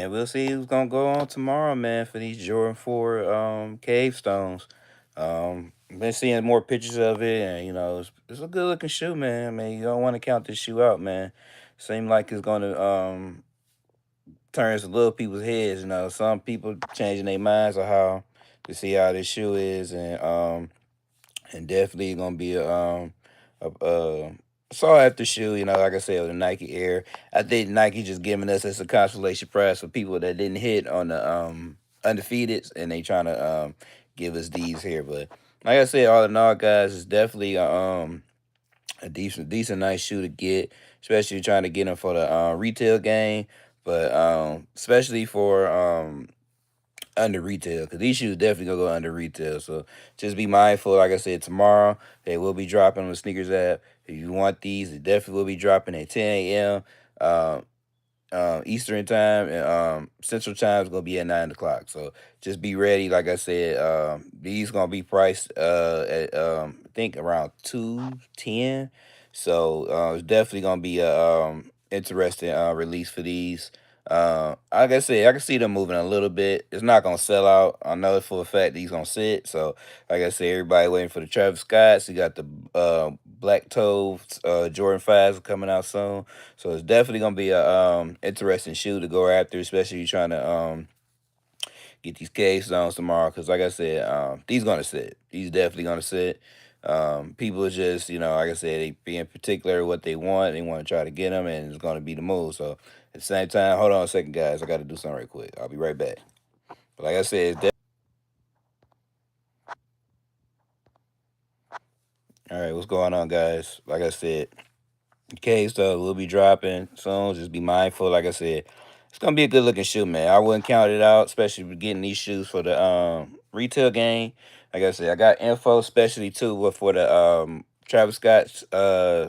and we'll see who's gonna go on tomorrow, man, for these Jordan 4 cave stones. Been seeing more pictures of it, and it's a good looking shoe, man. I mean, you don't want to count this shoe out, man. Seem like it's gonna turn some little people's heads. Some people changing their minds on how to see how this shoe is, and definitely gonna be a sought after shoe. Like I said, with the Nike Air. I think Nike just giving us as a consolation prize for people that didn't hit on the undefeated, and they trying to give us these here. But like I said, all in all, guys, it's definitely a decent, nice shoe to get, especially trying to get them for the retail game. But especially for under retail, because these shoes definitely gonna go under retail. So just be mindful. Like I said, tomorrow they will be dropping on the sneakers app. If you want these, it definitely will be dropping at 10 a.m. Eastern time, and Central time is gonna be at 9 o'clock. So just be ready. Like I said, these gonna be priced at I think around 210. So it's definitely gonna be a interesting release for these. Like I said, I can see them moving a little bit. It's not gonna sell out. I know for a fact that he's gonna sit. So like I said, everybody waiting for the Travis Scotts. You got the black toe Jordan 5s coming out soon. So it's definitely gonna be a interesting shoe to go after, especially you trying to get these cave stones tomorrow. Cause like I said, these gonna sit. These definitely gonna sit. People just, like I said, they being particular what they want. They want to try to get them, and it's gonna be the move. So at the same time, hold on a second, guys. I got to do something right quick. I'll be right back. But like I said, all right. What's going on, guys? Like I said, cave stuff will be dropping soon. Just be mindful. Like I said, it's gonna be a good looking shoe, man. I wouldn't count it out, especially with getting these shoes for the retail game. Like I said, I got info, especially too, for the Travis Scott's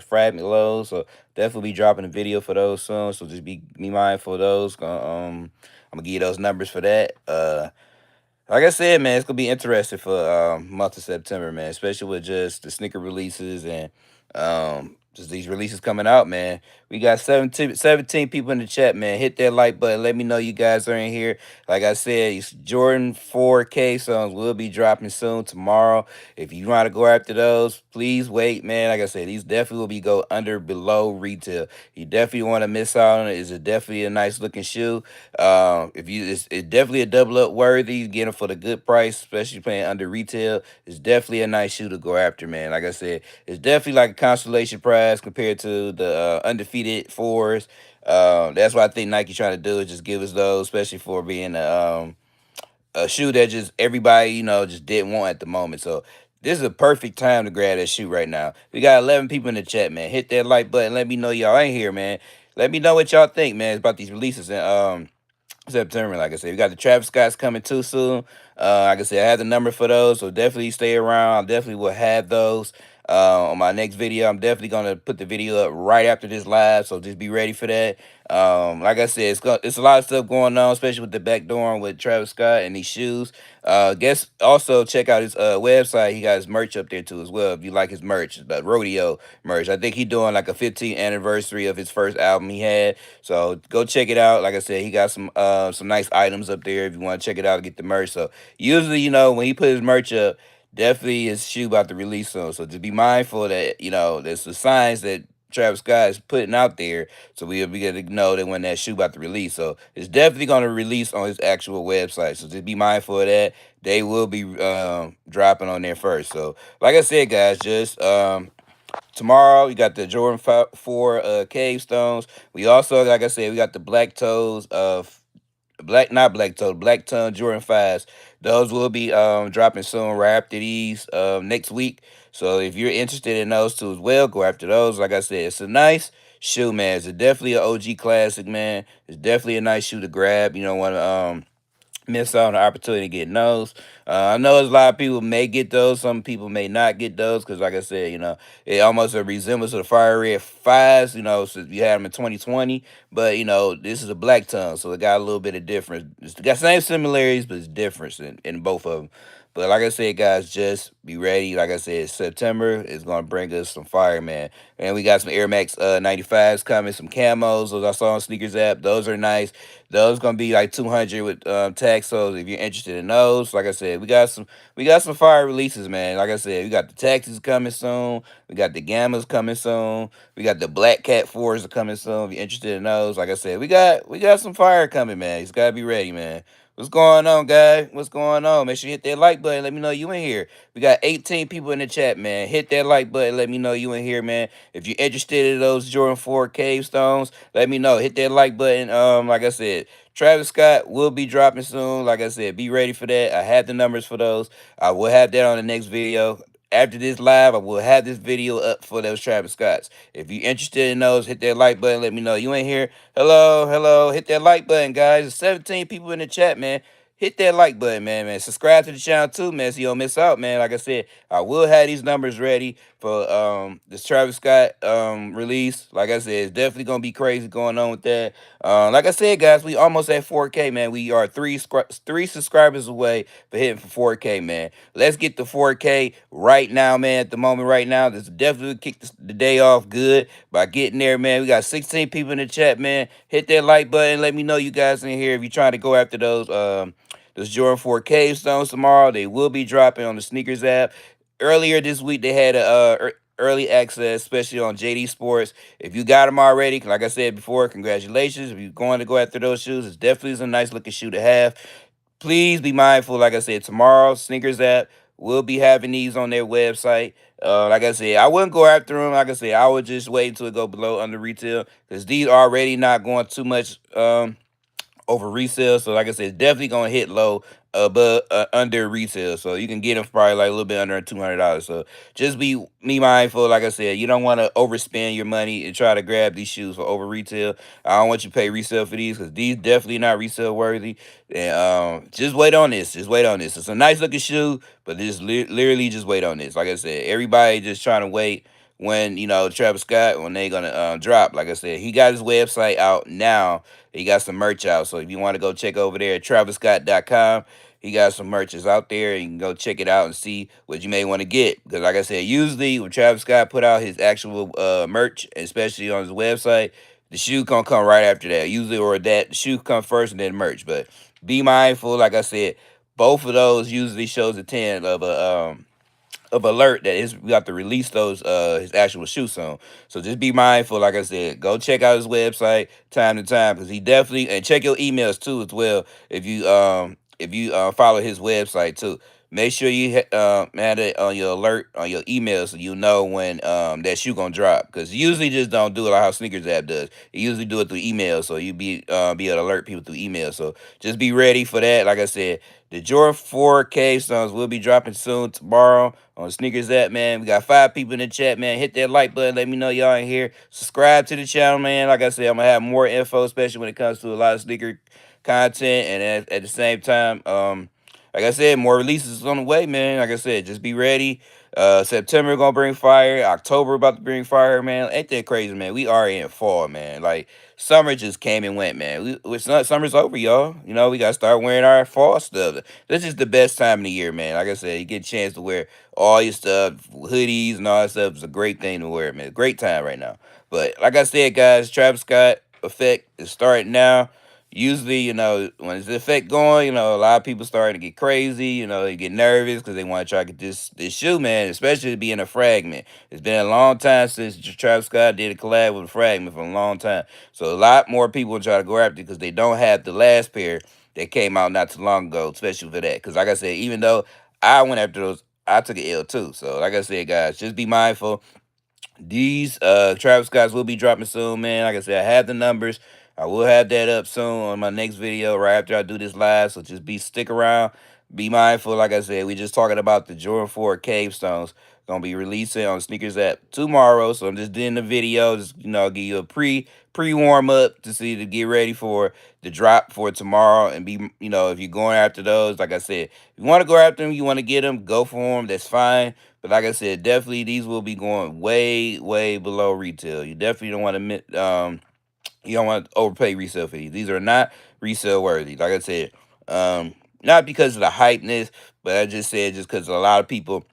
fragment lows. So definitely be dropping a video for those soon. So just be mindful of those. I'm gonna give you those numbers for that. Like I said, man, it's gonna be interesting for month of September, man, especially with just the sneaker releases and just these releases coming out, man. We got 17 people in the chat, man. Hit that like button. Let me know you guys are in here. Like I said, these Jordan 4K songs will be dropping soon tomorrow. If you want to go after those, please wait, man. Like I said, these definitely will be go under below retail. You definitely want to miss out on it. It's definitely a nice looking shoe. If you, it's definitely a double up worthy. You get them for the good price, especially paying under retail. It's definitely a nice shoe to go after, man. Like I said, it's definitely like a consolation prize compared to the undefeated fours. That's what I think Nike trying to do is just give us those, especially for being a shoe that just everybody just didn't want at the moment. So this is a perfect time to grab that shoe right now. We got 11 people in the chat, man. Hit that like button. Let me know y'all ain't here, man. Let me know what y'all think, man, about these releases and September. Like I said, we got the Travis Scott's coming too soon. Like I said, I have the number for those, so definitely stay around. I definitely will have those on my next video. I'm definitely gonna put the video up right after this live, so just be ready for that. Like I said, it's a lot of stuff going on, especially with the back door with Travis Scott and these shoes. Guess also check out his website. He got his merch up there too as well. If you like his merch, the rodeo merch. I think he doing like a 15th anniversary of his first album he had. So go check it out. Like I said, he got some nice items up there if you want to check it out and get the merch. So usually, when he put his merch up, definitely his shoe about to release soon. So just be mindful that, there's the signs that Travis Scott is putting out there. So we'll be able to know that when that shoe about to release. So it's definitely gonna release on his actual website. So just be mindful of that. They will be dropping on there first. So like I said, guys, just tomorrow, we got the Jordan 4 Cave Stones. We also, like I said, we got the Black Toes of not Black Toes, Black Tongue Jordan 5s. Those will be dropping soon right after these next week. So if you're interested in those two as well, go after those. Like I said, it's a nice shoe, man. It's definitely an OG classic, man. It's definitely a nice shoe to grab. You don't want to miss out on the opportunity to get those. I know there's a lot of people may get those. Some people may not get those because, like I said, it almost a resemblance of the Fire Red 5s, so you had them in 2020. But, this is a black tongue, so it got a little bit of difference. It's got same similarities, but it's difference in both of them. But like I said, guys, just be ready. Like I said, September is gonna bring us some fire, man. And we got some Air Max 95s coming, some camos. Those I saw on Sneakers app. Those are nice. Those gonna be like 200 with tax. So if you're interested in those, like I said, we got some fire releases, man. Like I said, we got the taxis coming soon. We got the gammas coming soon. We got the Black Cat 4s are coming soon. If you're interested in those, like I said, we got some fire coming, man. You just gotta be ready, man. What's going on, guys? What's going on? Make sure you hit that like button. Let me know you in here. We got 18 people in the chat, man. Hit that like button. Let me know you in here, man. If you're interested in those Jordan 4 cave stones, let me know. Hit that like button. Like I said, Travis Scott will be dropping soon. Like I said, be ready for that. I have the numbers for those. I will have that on the next video. After this live, I will have this video up for those Travis Scotts. If you're interested in those, hit that like button. Let me know you in here. Hello, hello. Hit that like button, guys. There's 17 people in the chat, man. Hit that like button, man. Subscribe to the channel too, man, so you don't miss out, man. Like I said, I will have these numbers ready for this Travis Scott release. Like I said, it's definitely gonna be crazy going on with that. Like I said, guys, we almost at 4K, man. We are three subscribers away for hitting for 4K, man. Let's get the 4K right now, man. At the moment, right now, this definitely kick the day off good by getting there, man. We got 16 people in the chat, man. Hit that like button. Let me know you guys in here if you're trying to go after those Jordan 4 cave stones tomorrow. They will be dropping on the Sneakers app. Earlier this week, they had a early access, especially on JD Sports. If you got them already, like I said before, congratulations. If you're going to go after those shoes, it's definitely a nice looking shoe to have. Please be mindful. Like I said, tomorrow, Sneakers app will be having these on their website. Like I said, I wouldn't go after them. Like I said, I would just wait until it go below under retail because these already not going too much over resale. So like I said, it's definitely gonna hit low above under retail. So you can get them for probably like a little bit under $200. So just be mindful. Like I said, you don't want to overspend your money and try to grab these shoes for over retail. I don't want you to pay resale for these because these definitely not resale worthy. And just wait on this. Just wait on this. It's a nice looking shoe, but just literally just wait on this. Like I said, everybody just trying to wait when Travis Scott when they gonna drop. Like I said, he got his website out now. He got some merch out. So if you want to go check over there at traviscott.com, he got some merches out there. You can go check it out and see what you may want to get. Because like I said, usually when Travis Scott put out his actual merch, especially on his website, the shoe gonna come right after that. Usually or that the shoe come first and then merch. But be mindful, like I said, both of those usually shows a 10 of alert that is we have to release those his actual shoe soon. So just be mindful. Like I said, go check out his website time to time because he definitely and check your emails too as well if you follow his website too. Make sure you add it on your alert on your email so you know when that shoe gonna drop. Because usually just don't do it like how Sneakers app does. You usually do it through email, so you be able to alert people through email. So just be ready for that. Like I said, the Jordan 4K stones will be dropping soon tomorrow on Sneakers app, man. We got 5 people in the chat, man. Hit that like button. Let me know y'all in here. Subscribe to the channel, man. Like I said, I'm gonna have more info, especially when it comes to a lot of sneaker content, and at the same time, like I said, more releases on the way, man. Like I said, just be ready. September gonna bring fire. October about to bring fire, man. Ain't that crazy, man? We already in fall, man. Like summer just came and went, man. It's not summer's over, y'all. We gotta start wearing our fall stuff. This is the best time of the year, man. Like I said, you get a chance to wear all your stuff, hoodies and all that stuff. It's a great thing to wear, man. Great time right now. But like I said, guys, Travis Scott effect is starting now. Usually, when it's the effect going, a lot of people starting to get crazy. They get nervous because they want to try to get this shoe, man, especially being a fragment. It's been a long time since Travis Scott did a collab with a fragment for a long time. So a lot more people try to go after it because they don't have the last pair that came out not too long ago, especially for that. Because like I said, even though I went after those, I took an L too. So like I said, guys, just be mindful. These Travis Scotts will be dropping soon, man. Like I said, I have the numbers. I will have that up soon on my next video right after I do this live. So just stick around. Be mindful. Like I said, we just talking about the Jordan 4 Cave Stones. Gonna be releasing on Sneakers app tomorrow. So I'm just doing the video, just give you a pre warm up to see to get ready for the drop for tomorrow. And be if you're going after those, like I said, if you want to go after them, you want to get them, go for them. That's fine. But like I said, definitely these will be going way, way below retail. You definitely don't want to you don't want to overpay resale for these. These are not resale worthy. Like I said, not because of the hypeness, but I just said just because a lot of people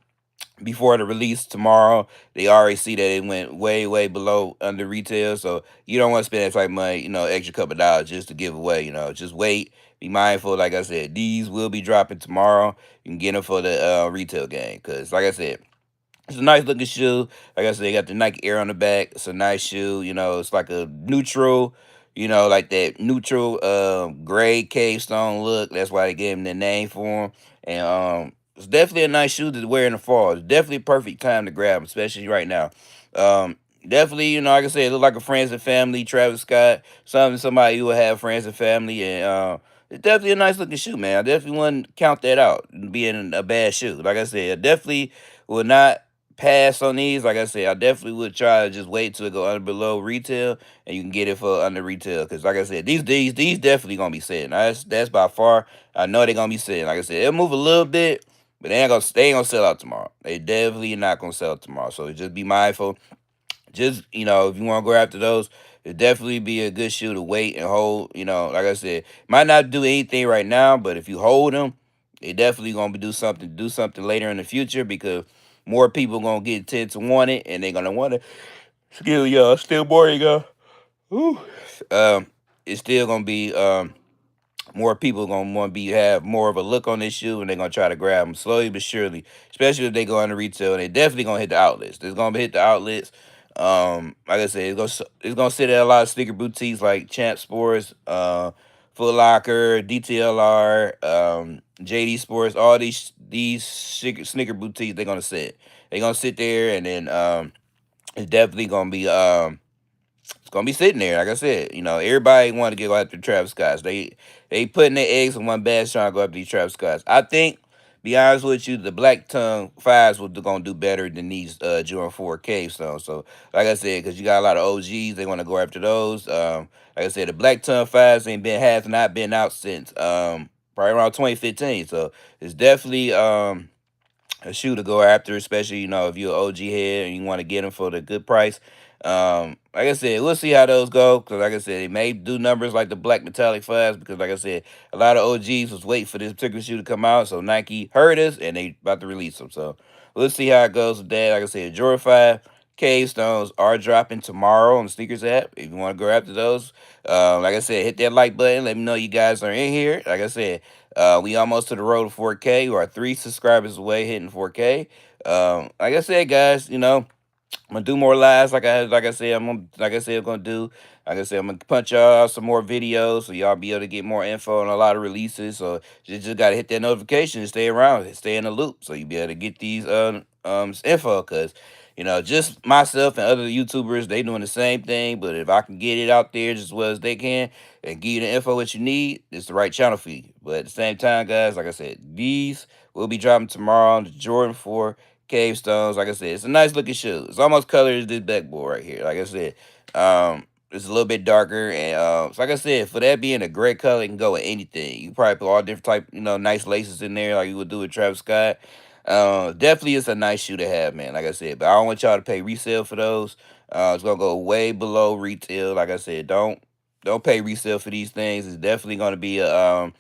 before the release tomorrow, they already see that it went way, way below under retail. So you don't want to spend that type of money, extra couple of dollars just to give away. Just wait. Be mindful. Like I said, these will be dropping tomorrow. You can get them for the retail game because, like I said, it's a nice looking shoe. Like I said, they got the Nike Air on the back. It's a nice shoe. It's like a neutral, like that neutral gray cave stone look. That's why they gave him the name for him. And it's definitely a nice shoe to wear in the fall. It's definitely a perfect time to grab 'em, especially right now. Um, definitely, like I said, it look like a friends and family. Travis Scott, somebody who will have friends and family, and it's definitely a nice looking shoe, man. I definitely wouldn't count that out being a bad shoe. Like I said, I definitely will not pass on these. Like I said, I definitely would try to just wait till it go under below retail, and you can get it for under retail. Cause like I said, these definitely gonna be selling. That's by far. I know they're gonna be selling. Like I said, it'll move a little bit, but they ain't gonna sell out tomorrow. They definitely not gonna sell out tomorrow. So just be mindful. Just if you want to go after those, it definitely be a good shoe to wait and hold. Like I said, might not do anything right now, but if you hold them, they definitely gonna do something later in the future because more people gonna get tend to want it, and they're gonna want it. Excuse y'all, still boring, y'all. Whew. Um, it's still gonna be more people gonna want to be have more of a look on this shoe, and they're gonna try to grab them slowly but surely. Especially if they go into retail, they definitely gonna hit the outlets. They're gonna hit the outlets. Like I said, it's gonna sit at a lot of sneaker boutiques like Champ Sports, Foot Locker, DTLR, JD Sports. All these sneaker boutiques, they're gonna sit. They're gonna sit there, and then it's definitely gonna be it's gonna be sitting there. Like I said, everybody want to go after Travis Scotts. They putting their eggs in one basket trying to go after these Travis Scotts. I think, be honest with you, the Black Tongue fives will gonna do better than these Jordan 4 Cave Stones. So, like I said, because you got a lot of OGs, they want to go after those. Like I said, the Black Tongue fives has not been out since probably around 2015. So it's definitely a shoe to go after, especially if you're an OG head and you want to get them for the good price. Like I said, we'll see how those go because, like I said, they may do numbers like the black metallic fives because, like I said, a lot of OGs was waiting for this particular shoe to come out. So Nike heard us and they about to release them. So we'll see how it goes with that. Like I said, Jordan 5 Cave Stones are dropping tomorrow on the sneakers app. If you want to go after those, like I said, hit that like button. Let me know you guys are in here. Like I said, we almost to the road to 4K. We are 3 subscribers away hitting 4K. Like I said, guys, I'm gonna do more lives like I said I'm gonna do. Like I said, I'm gonna punch y'all out some more videos so y'all be able to get more info on a lot of releases. So just gotta hit that notification and stay around, and stay in the loop so you be able to get these info because just myself and other YouTubers they doing the same thing. But if I can get it out there just as well as they can and give you the info what you need, it's the right channel for you. But at the same time, guys, like I said, these will be dropping tomorrow on the Jordan 4 Cave Stones. Like I said, it's a nice looking shoe. It's almost colored as this backboard right here. Like I said, it's a little bit darker, and so like I said, for that being a gray color, it can go with anything. You probably put all different type, nice laces in there, like you would do with Travis Scott. Definitely, it's a nice shoe to have, man. Like I said, but I don't want y'all to pay resale for those. It's gonna go way below retail. Like I said, don't pay resale for these things. It's definitely gonna be a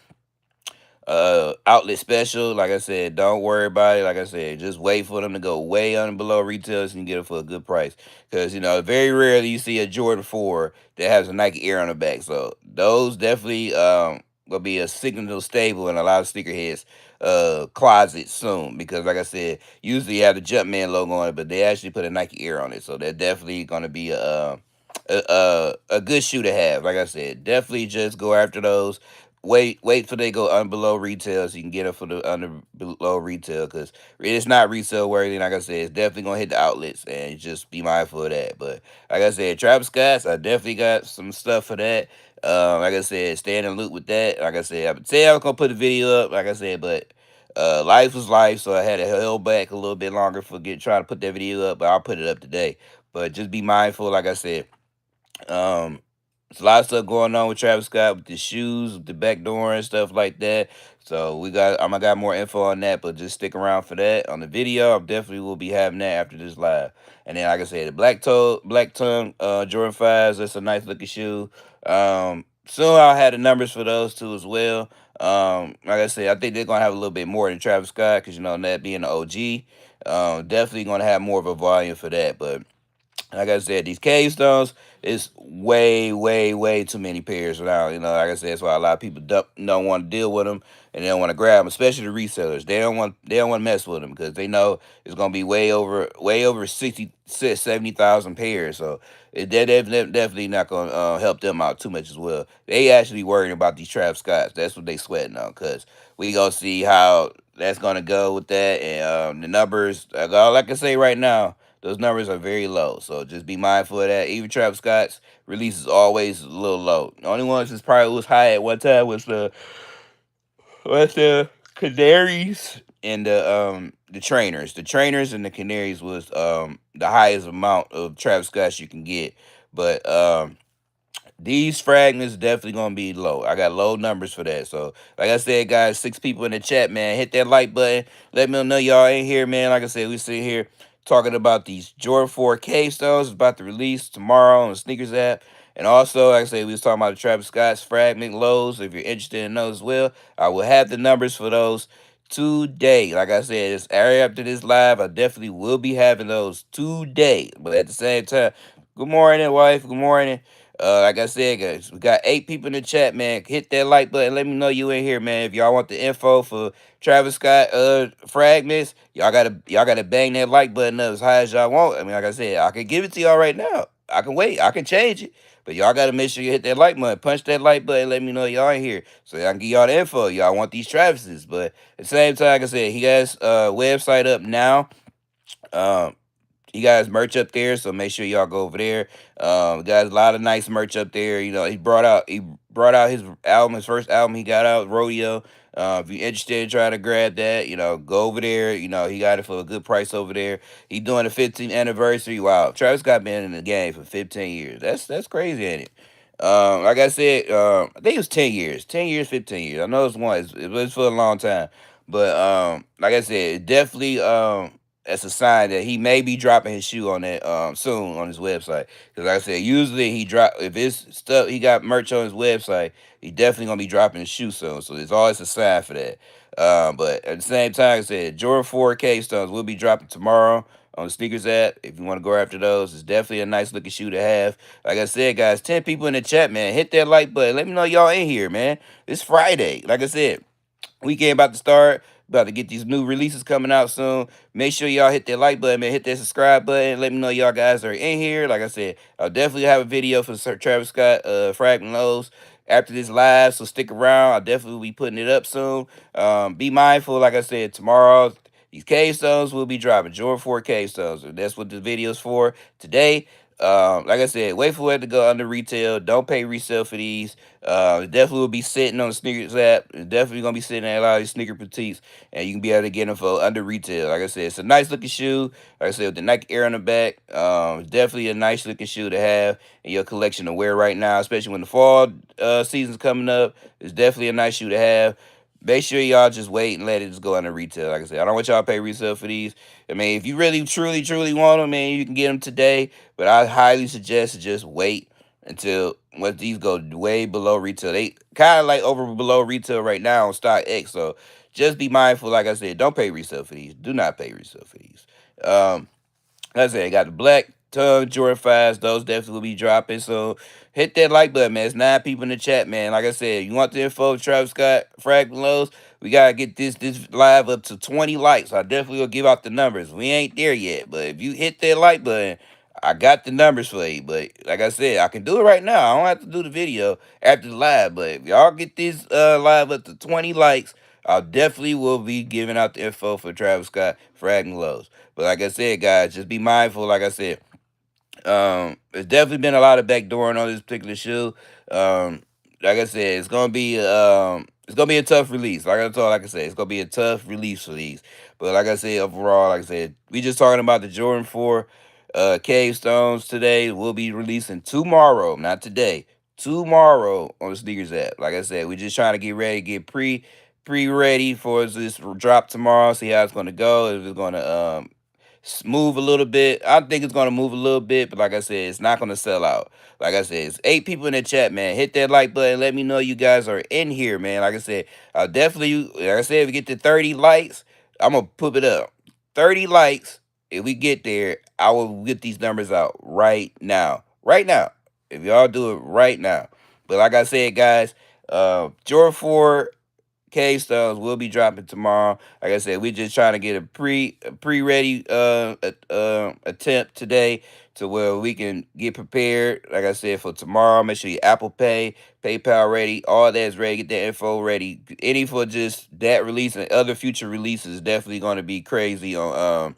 outlet special. Like I said, don't worry about it. Like I said, just wait for them to go way under below retail so you can get it for a good price. Because very rarely you see a Jordan 4 that has a Nike Air on the back. So those definitely gonna be a signal stable in a lot of sneakerheads closet soon. Because like I said, usually you have the Jumpman logo on it, but they actually put a Nike Air on it. So they're definitely gonna be a good shoe to have. Like I said, definitely just go after those. Wait for they go under below retail so you can get it for the under below retail because it's not resale worthy. Like I said, it's definitely gonna hit the outlets and just be mindful of that. But like I said, Travis Scott's, I definitely got some stuff for that. Like I said, stay in the loop with that. Like I said, I would say I was gonna put a video up. Like I said, but life was life, so I had to hold back a little bit longer for trying to put that video up. But I'll put it up today. But just be mindful. Like I said. Um, there's a lot of stuff going on with Travis Scott with the shoes, with the back door and stuff like that. So I'm gonna got more info on that, but just stick around for that on the video. I definitely will be having that after this live. And then, like I said, the black tongue, Jordan 5s. That's a nice looking shoe. soon I'll have the numbers for those two as well. Like I said, I think they're gonna have a little bit more than Travis Scott because that being the OG, definitely gonna have more of a volume for that. But like I said, these cave stones is way, way, way too many pairs now. Like I said, that's why a lot of people don't want to deal with them and they don't want to grab them, especially the resellers. They don't want to mess with them because they know it's gonna be way over 70,000 pairs. So they're definitely not gonna help them out too much as well. They actually worrying about these Travis Scotts. That's what they sweating on because we gonna see how that's gonna go with that and the numbers. All I can say right now, those numbers are very low, so just be mindful of that. Even Travis Scott's release is always a little low. The only ones that's probably was high at one time was the Canaries and the trainers. The trainers and the Canaries was the highest amount of Travis Scott's you can get. But these fragments definitely gonna be low. I got low numbers for that. So, like I said, guys, 6 people in the chat, man. Hit that like button. Let me know y'all in here, man. Like I said, we sit here talking about these Jordan 4K stones. It's about to release tomorrow on the sneakers app. And also, like I said, we was talking about the Travis Scott's fragment lows. If you're interested in those as well, I will have the numbers for those today. Like I said, this area after this live, I definitely will be having those today. But at the same time, good morning, wife. Good morning. Like I said, guys, we got 8 people in the chat, man. Hit that like button. Let me know you in here, man. If y'all want the info for Travis Scott fragments, y'all gotta bang that like button up as high as y'all want. I mean, like I said, I can give it to y'all right now. I can wait. I can change it. But y'all gotta make sure you hit that like button. Punch that like button. Let me know y'all in here. So I can give y'all the info. Y'all want these Travises. But at the same time, like I said, he has website up now. Um, he got his merch up there, so make sure y'all go over there. Got a lot of nice merch up there. He brought out his album, his first album he got out, Rodeo. If you're interested in trying to grab that, go over there. He got it for a good price over there. He doing the 15th anniversary. Wow, Travis Scott been in the game for 15 years. That's crazy, ain't it? Like I said, I think it was 10 years, 10 years, 15 years. I know it's one. It was for a long time, but like I said, it definitely that's a sign that he may be dropping his shoe on that soon on his website. Because like I said, usually he drop if it's stuff he got merch on his website, he definitely gonna be dropping his shoe soon. So there's always a sign for that. But at the same time, like I said Jordan 4K stones will be dropping tomorrow on the sneakers app. If you want to go after those, it's definitely a nice looking shoe to have. Like I said, guys, 10 people in the chat, man. Hit that like button. Let me know y'all in here, man. It's Friday. Like I said, weekend about to start. About to get these new releases coming out soon. Make sure y'all hit that like button, man. Hit that subscribe button. Let me know y'all guys are in here. Like I said, I'll definitely have a video for Sir Travis Scott, Fragment Lows after this live. So stick around. I'll definitely be putting it up soon. Be mindful, like I said, tomorrow these cave stones will be dropping. Jordan 4 cave stones. That's what the video's for today. Like I said, wait for it to go under retail. Don't pay resale for these. It definitely will be sitting on the sneakers app. It's definitely gonna be sitting at a lot of these sneaker boutiques, and you can be able to get them for under retail. Like I said, it's a nice looking shoe. Like I said, with the Nike Air on the back, it's definitely a nice looking shoe to have in your collection to wear right now, especially when the fall season's coming up. It's definitely a nice shoe to have. Make sure y'all just wait and let it just go under retail. Like I said, I don't want y'all to pay resale for these. I mean, if you really, truly, truly want them, man, you can get them today. But I highly suggest to just wait until once these go way below retail. They kind of like over below retail right now on StockX. So just be mindful. Like I said, don't pay resale for these. Do not pay resale for these. Like I said, I got the black tongue Jordan 5s. Those definitely will be dropping. So hit that like button, man. It's 9 people in the chat, man. Like I said, you want the info, Travis Scott, Fragment Lows. We gotta get this live up to 20 likes. I definitely will give out the numbers. We ain't there yet, but if you hit that like button, I got the numbers for you. But like I said, I can do it right now. I don't have to do the video after the live. But if y'all get this live up to 20 likes, I definitely will be giving out the info for Travis Scott, Fragment Lows. But like I said, guys, just be mindful. Like I said, there's definitely been a lot of backdooring on this particular shoe. Like I said, it's gonna be a tough release. Like I said, it's gonna be a tough release for these. But like I said, overall, like I said, we just talking about the Jordan 4 Cave Stones today. We'll be releasing tomorrow, not today. Tomorrow on the sneakers app. Like I said, we just trying to get ready, get pre ready for this drop tomorrow. See how it's gonna go. If it's gonna move a little bit. I think it's gonna move a little bit, but like I said, it's not gonna sell out. Like I said, it's 8 people in the chat, man. Hit that like button. Let me know you guys are in here, man. Like I said, I'll definitely, like I said, if we get to 30 likes, I'm gonna put it up. 30 likes. If we get there, I will get these numbers out right now. Right now. If y'all do it right now. But like I said, guys, Jordan 4 Cave Stones will be dropping tomorrow. Like I said, we're just trying to get a pre ready attempt today to where we can get prepared. Like I said, for tomorrow, make sure you Apple Pay, PayPal ready, all that's ready. Get that info ready. Any for just that release and other future releases, definitely going to be crazy on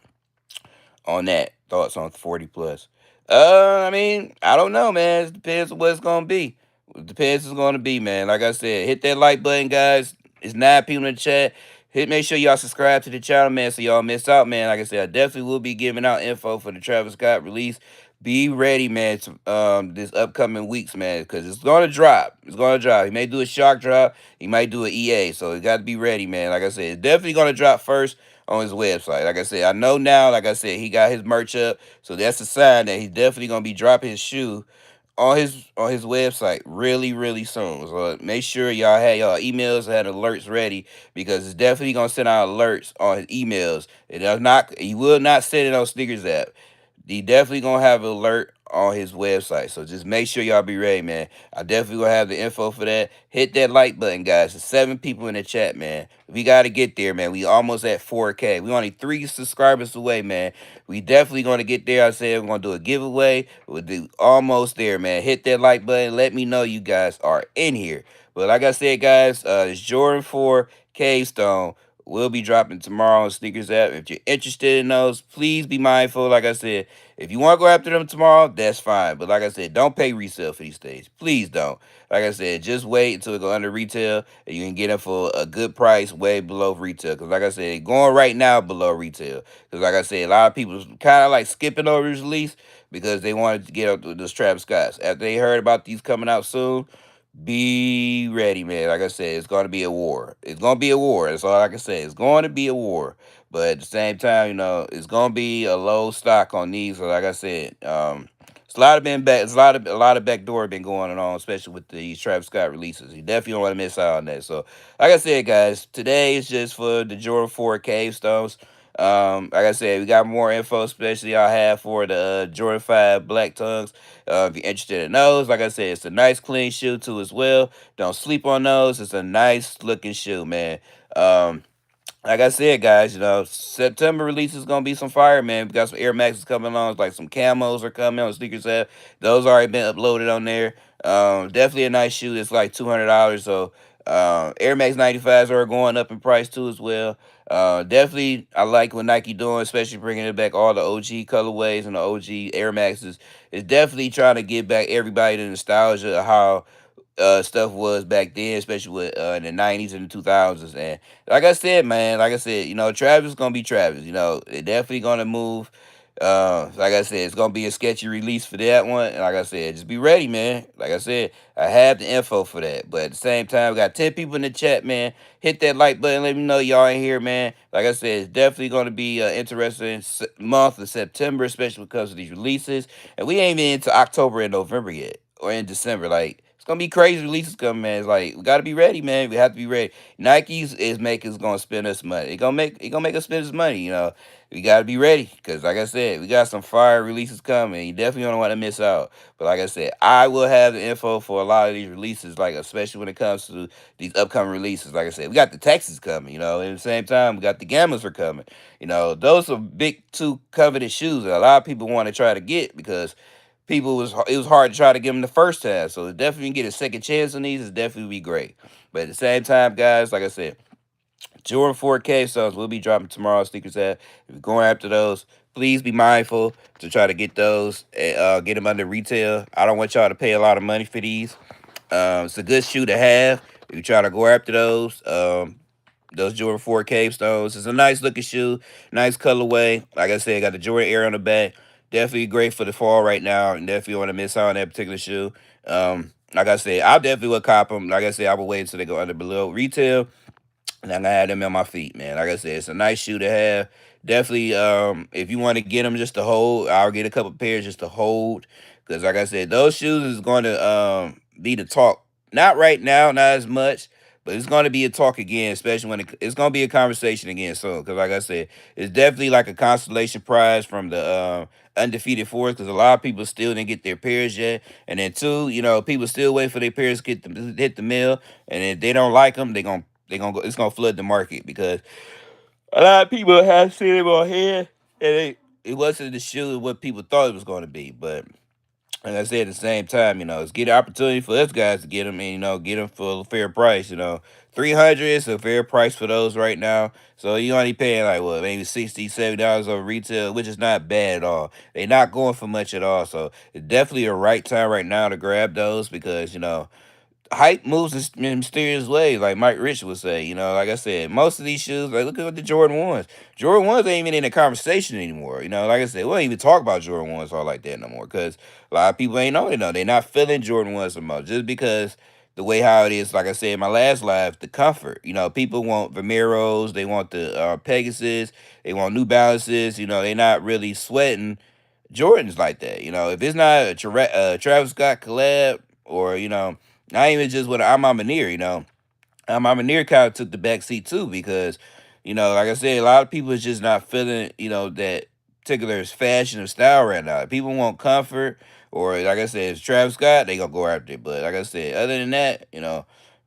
that. Thoughts on 40 plus. I mean, I don't know, man. It depends on what it's gonna be. It depends what's gonna be, man. Like I said, hit that like button, guys. It's 9 people in the chat. Make sure y'all subscribe to the channel, man, so y'all miss out, man. Like I said, I definitely will be giving out info for the Travis Scott release. Be ready, man, to this upcoming weeks, man, because it's gonna drop. It's gonna drop. He may do a shock drop. He might do an EA. So you got to be ready, man. Like I said, it's definitely gonna drop first on his website. Like I said, I know now, like I said, he got his merch up. So that's a sign that he's definitely gonna be dropping his shoe on his website really soon. So make sure y'all have y'all emails had alerts ready because it's definitely gonna send out alerts on his emails. It does not he will not send it on Sneakers app. He definitely gonna have an alert on his website. So just make sure y'all be ready, man. I definitely gonna have the info for that. Hit that like button, guys. There's 7 people in the chat, man. We gotta get there, man. We almost at 4K. We only 3 subscribers away, man. We definitely gonna get there. I said we're gonna do a giveaway. We'll do almost there, man. Hit that like button. Let me know you guys are in here. But like I said, guys, it's Jordan 4 Cave Stone will be dropping tomorrow on Sneakers app. If you're interested in those, please be mindful. Like I said, if you want to go after them tomorrow, that's fine. But like I said, don't pay resale for these things. Please don't. Like I said, just wait until it go under retail and you can get them for a good price way below retail. Because like I said, going right now below retail. Because like I said, a lot of people kind of like skipping over this release because they wanted to get up with those Travis Scotts. After they heard about these coming out soon, be ready, man. Like I said, it's going to be a war. It's going to be a war. That's all I can say. It's going to be a war. But at the same time, it's going to be a low stock on these. So like I said, it's a lot of been back. It's a lot of backdoor been going on, especially with these Travis Scott releases. You definitely don't want to miss out on that. So like I said, guys, today is just for the Jordan 4 Cave Stones. Like I said, we got more info, especially I have for the Jordan 5 Black Tongues. If you're interested in those, like I said, it's a nice clean shoe too as well. Don't sleep on those. It's a nice looking shoe, man. Um, like I said, guys, September release is gonna be some fire, man. We got some Air Maxes coming along, like some camos are coming on Sneakers app. Those already been uploaded on there. Definitely a nice shoe. It's like $200. So Air Max 95s are going up in price too as well. Definitely, I like what Nike doing, especially bringing it back all the OG colorways and the OG Air Maxes. It's definitely trying to get back everybody the nostalgia of how stuff was back then, especially with in the 90s and the 2000s. And like I said, man, like I said, Travis gonna be Travis. It definitely gonna move. Like I said, it's gonna be a sketchy release for that one. And like I said, just be ready, man. Like I said, I have the info for that. But at the same time, we got 10 people in the chat, man. Hit that like button. Let me know y'all in here, man. Like I said, it's definitely gonna be an interesting month of September, especially because of these releases. And we ain't even into October and November yet, or in December. Like it's gonna be crazy releases coming, man. It's like we gotta be ready, man. We have to be ready. Nike's is gonna spend us money. It gonna make us spend us money. We gotta be ready because, like I said, we got some fire releases coming. You definitely don't want to miss out. But like I said, I will have the info for a lot of these releases, like especially when it comes to these upcoming releases. Like I said, we got the Texas coming. At the same time, we got the Gammas are coming. Those are big two coveted shoes that a lot of people want to try to get because it was hard to try to get them the first time. So definitely get a second chance on these is definitely be great. But at the same time, guys, like I said, Jordan 4K songs will be dropping tomorrow. Sneakers app. If you're going after those, please be mindful to try to get those and get them under retail. I don't want y'all to pay a lot of money for these. It's a good shoe to have if you try to go after those Jordan 4 Cave Stones. It's a nice looking shoe, nice colorway. Like I said, got the Jordan Air on the back. Definitely great for the fall right now, and definitely want to miss out on that particular shoe. Like I said, I definitely would cop them. Like I said, I would wait until they go under below retail. and I'm gonna have them on my feet, man. Like I said, it's a nice shoe to have. Definitely, if you want to get them just to hold, I'll get a couple pairs just to hold. Cause like I said, those shoes is going to be the talk. Not right now, not as much, but it's going to be a talk again, especially when it's going to be a conversation again soon. Cause like I said, it's definitely like a consolation prize from the undefeated force. Cause a lot of people still didn't get their pairs yet, and then two, people still wait for their pairs to hit the mail, and if they don't like them, they gonna go. It's gonna flood the market because a lot of people have seen him on here, and it wasn't the shoe what people thought it was going to be. But like I said, at the same time, it's get an opportunity for us guys to get them, and get them for a fair price. 300 is a fair price for those right now. So you only paying like what, maybe $60, $70 over retail, which is not bad at all. They're not going for much at all. So it's definitely a right time right now to grab those because hype moves in mysterious ways, like Mike Rich would say. Like I said, most of these shoes, like look at the Jordan ones. Jordan ones ain't even in the conversation anymore. Like I said, we don't even talk about Jordan ones all like that no more because a lot of people ain't on it. No, they not feeling Jordan ones so much just because the way how it is. Like I said in my last live, the comfort. People want Vomeros, they want the Pegasus, they want New Balances. They not really sweating Jordans like that. If it's not a Travis Scott collab or not even just with I'm Near, I'm Near kind of took the back seat too because, like I said, a lot of people is just not feeling, that particular fashion or style right now. People want comfort or like I said, it's Travis Scott, they gonna go after it. But like I said, other than that,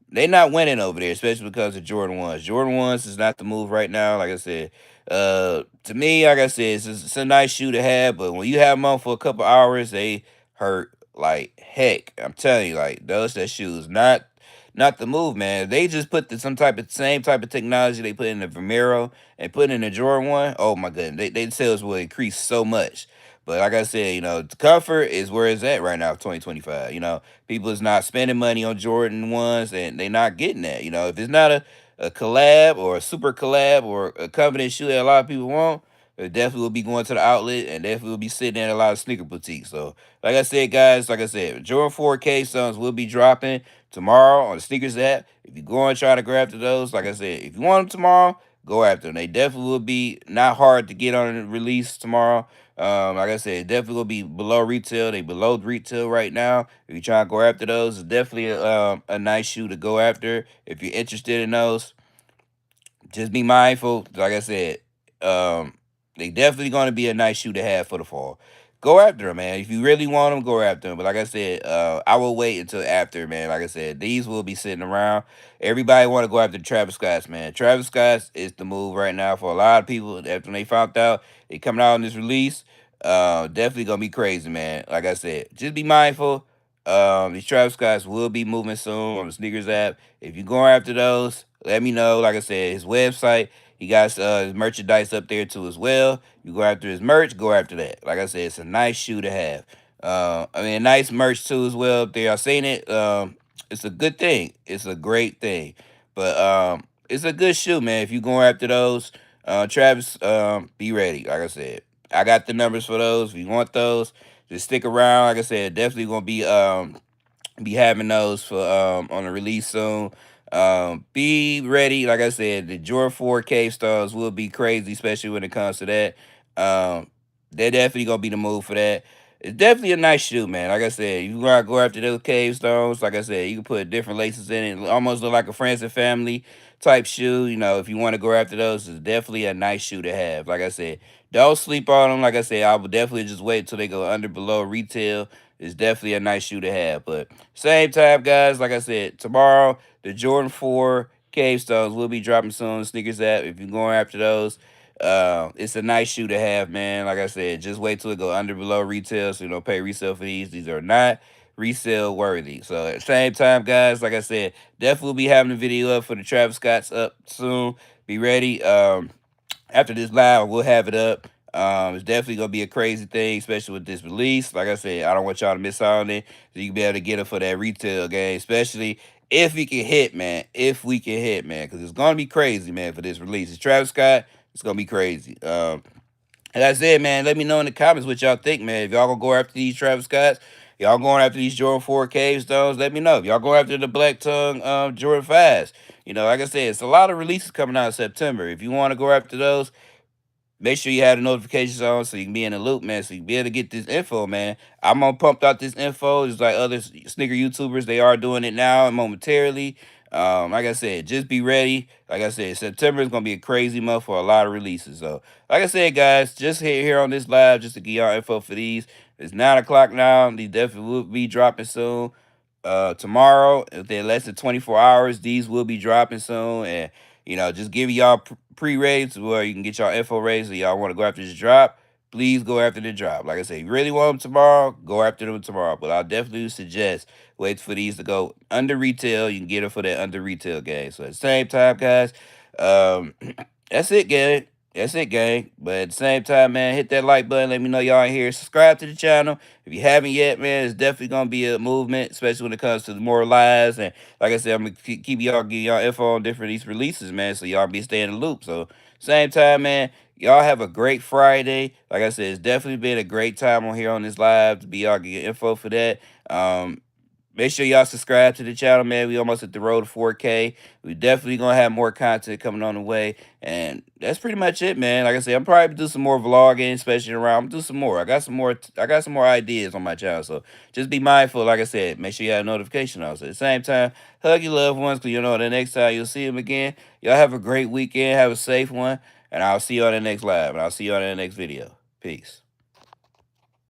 they not winning over there, especially because of Jordan ones. Jordan ones is not the move right now. Like I said, to me, like I said, it's a nice shoe to have, but when you have them on for a couple hours, they hurt like heck. I'm telling you, like that shoes not the move, man. They just put some type of same type of technology they put in the Vomero and put in the Jordan one. Oh my goodness, they sales will increase so much. But like I said, the comfort is where it's at right now, 2025. People is not spending money on Jordan ones, and they not getting that. If it's not a collab or a super collab or a covenant shoe that a lot of people want, it definitely will be going to the outlet and definitely will be sitting in a lot of sneaker boutiques. So, like I said, guys, like I said, Jordan 4K Stones will be dropping tomorrow on the sneakers app. If you go and try to grab to those, like I said, if you want them tomorrow, go after them. They definitely will be not hard to get on the release tomorrow. Like I said, definitely will be below retail. They below retail right now. If you try to go after those, it's definitely a nice shoe to go after. If you're interested in those, just be mindful. Like I said, um, they definitely going to be a nice shoe to have for the fall. Go after them, man. If you really want them, go after them. But like I said, I will wait until after, man. Like I said, these will be sitting around. Everybody want to go after Travis Scott's, man. Travis Scott's is the move right now for a lot of people. After they found out they coming out on this release, definitely gonna be crazy, man. Like I said, just be mindful. These Travis Scott's will be moving soon on the sneakers app. If you're going after those, let me know. Like I said, his website, he got his merchandise up there too as well. You go after his merch, go after that. Like I said, it's a nice shoe to have. Nice merch too as well up there. I've seen it. It's a good thing. It's a great thing. But it's a good shoe, man. If you going after those, Travis, be ready. Like I said, I got the numbers for those. If you want those, just stick around. Like I said, definitely gonna be having those for on the release soon. Be ready. Like I said, the Jordan 4 Cave Stones will be crazy, especially when it comes to that. They're definitely gonna be the move for that. It's definitely a nice shoe, man. Like I said, you gotta go after those cave stones. Like I said, you can put different laces in it. Almost look like a friends and family type shoe. If you want to go after those, it's definitely a nice shoe to have. Like I said, don't sleep on them. Like I said, I would definitely just wait until they go under below retail. It's definitely a nice shoe to have. But same time, guys, like I said, tomorrow the Jordan 4 Cave Stones will be dropping soon. Sneakers app. If you're going after those, it's a nice shoe to have, man. Like I said, just wait till it go under below retail so you don't pay resale for these. These are not resale worthy. So at the same time, guys, like I said, definitely will be having a video up for the Travis Scott's up soon. Be ready. After this live, we'll have it up. It's definitely gonna be a crazy thing, especially with this release. Like I said, I don't want y'all to miss out on it. So you can be able to get it for that retail game, especially if we can hit, man. If we can hit, man, because it's gonna be crazy, man, for this release. It's Travis Scott. It's gonna be crazy. And that's it, man. Let me know in the comments what y'all think, man. If y'all gonna go after these Travis Scotts, Y'all going after these Jordan 4 cave stones? Let me know. If y'all going after the black tongue Jordan 5s. Like I said, it's a lot of releases coming out in September. If you want to go after those, make sure you have the notifications on so you can be in the loop, man. So you can be able to get this info, man. I'm gonna pump out this info just like other sneaker YouTubers. They are doing it now and momentarily. Like I said, just be ready. Like I said, September is gonna be a crazy month for a lot of releases. So, like I said, guys, just here on this live just to get y'all info for these. It's 9 o'clock now. These definitely will be dropping soon. Tomorrow, if they're less than 24 hours, these will be dropping soon. And just give y'all pre-ready to where you can get y'all info ready. So y'all want to go after this drop, please go after the drop. Like I said, you really want them tomorrow, go after them tomorrow. But I definitely suggest wait for these to go under retail. You can get them for that under retail game. So at the same time, guys, um, that's it, gang. That's it, gang. But at the same time, man, hit that like button. Let me know y'all in here. Subscribe to the channel. If you haven't yet, man, it's definitely gonna be a movement, especially when it comes to the more lives. And like I said, I'm gonna keep y'all give y'all info on different these releases, man, so y'all be staying in the loop. So same time, man, y'all have a great Friday. Like I said, it's definitely been a great time on here on this live to be y'all get info for that. Make sure y'all subscribe to the channel, man. We almost at the road to 4K. We definitely gonna have more content coming on the way. And that's pretty much it, man. Like I said, I'm probably do some more vlogging, especially around. I'm do some more. I got some more ideas on my channel. So just be mindful, like I said, make sure you have a notification on. So at the same time, hug your loved ones, because the next time you'll see them again. Y'all have a great weekend, have a safe one, and I'll see you on the next live, and I'll see you on the next video. Peace.